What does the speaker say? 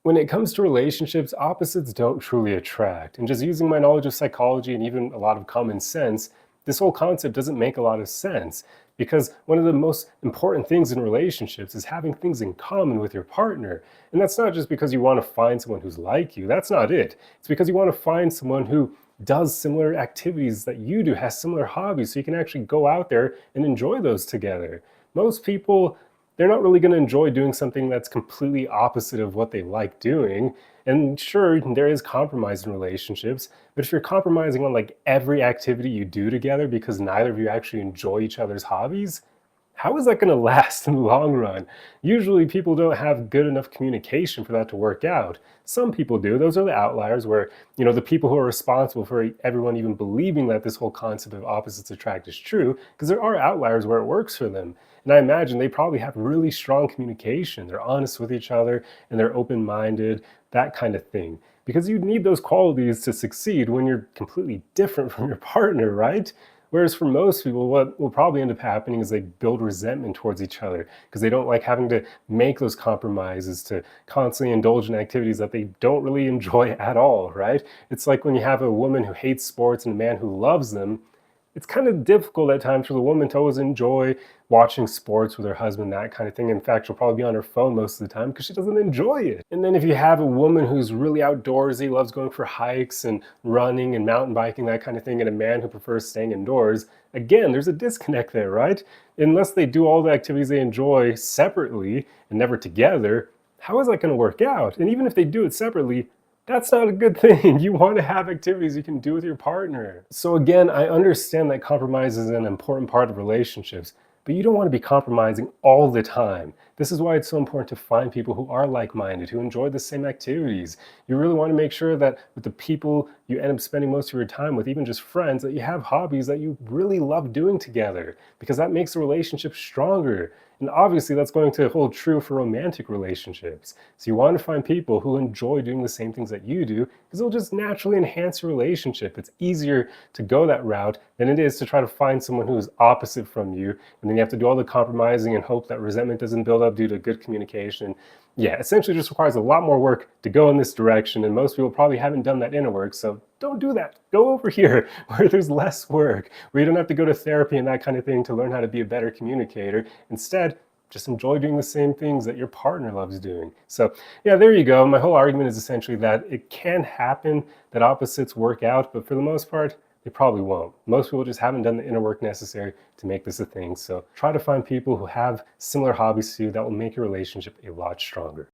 When it comes to relationships, opposites don't truly attract. And just using my knowledge of psychology and even a lot of common sense, this whole concept doesn't make a lot of sense. Because one of the most important things in relationships is having things in common with your partner. And that's not just because you want to find someone who's like you. That's not it. It's because you want to find someone who does similar activities that you do, has similar hobbies, so you can actually go out there and enjoy those together. Most people, they're not really going to enjoy doing something that's completely opposite of what they like doing. And sure, there is compromise in relationships, but if you're compromising on like every activity you do together because neither of you actually enjoy each other's hobbies, how is that going to last in the long run? Usually people don't have good enough communication for that to work out. Some people do. Those are the outliers where, the people who are responsible for everyone even believing that this whole concept of opposites attract is true, because there are outliers where it works for them. And I imagine they probably have really strong communication. They're honest with each other and they're open-minded, that kind of thing. Because you need those qualities to succeed when you're completely different from your partner, right? Whereas for most people, what will probably end up happening is they build resentment towards each other because they don't like having to make those compromises to constantly indulge in activities that they don't really enjoy at all, right? It's like when you have a woman who hates sports and a man who loves them, it's kind of difficult at times for the woman to always enjoy watching sports with her husband, that kind of thing. In fact, she'll probably be on her phone most of the time because she doesn't enjoy it. And then if you have a woman who's really outdoorsy, loves going for hikes and running and mountain biking, that kind of thing, and a man who prefers staying indoors, again, there's a disconnect there, right? Unless they do all the activities they enjoy separately and never together, how is that going to work out? And even if they do it separately, that's not a good thing. You want to have activities you can do with your partner. So again, I understand that compromise is an important part of relationships, but you don't want to be compromising all the time. This is why it's so important to find people who are like-minded, who enjoy the same activities. You really want to make sure that with the people you end up spending most of your time with, even just friends, that you have hobbies that you really love doing together, because that makes the relationship stronger. And obviously that's going to hold true for romantic relationships. So you want to find people who enjoy doing the same things that you do, because it'll just naturally enhance your relationship. It's easier to go that route than it is to try to find someone who is opposite from you. And then you have to do all the compromising and hope that resentment doesn't build up due to good communication. Yeah, essentially just requires a lot more work to go in this direction, and most people probably haven't done that inner work, so don't do that. Go over here where there's less work, where you don't have to go to therapy and that kind of thing to learn how to be a better communicator. Instead, just enjoy doing the same things that your partner loves doing. So yeah, there you go. My whole argument is essentially that it can happen that opposites work out, but for the most part, they probably won't. Most people just haven't done the inner work necessary to make this a thing. So try to find people who have similar hobbies to you that will make your relationship a lot stronger.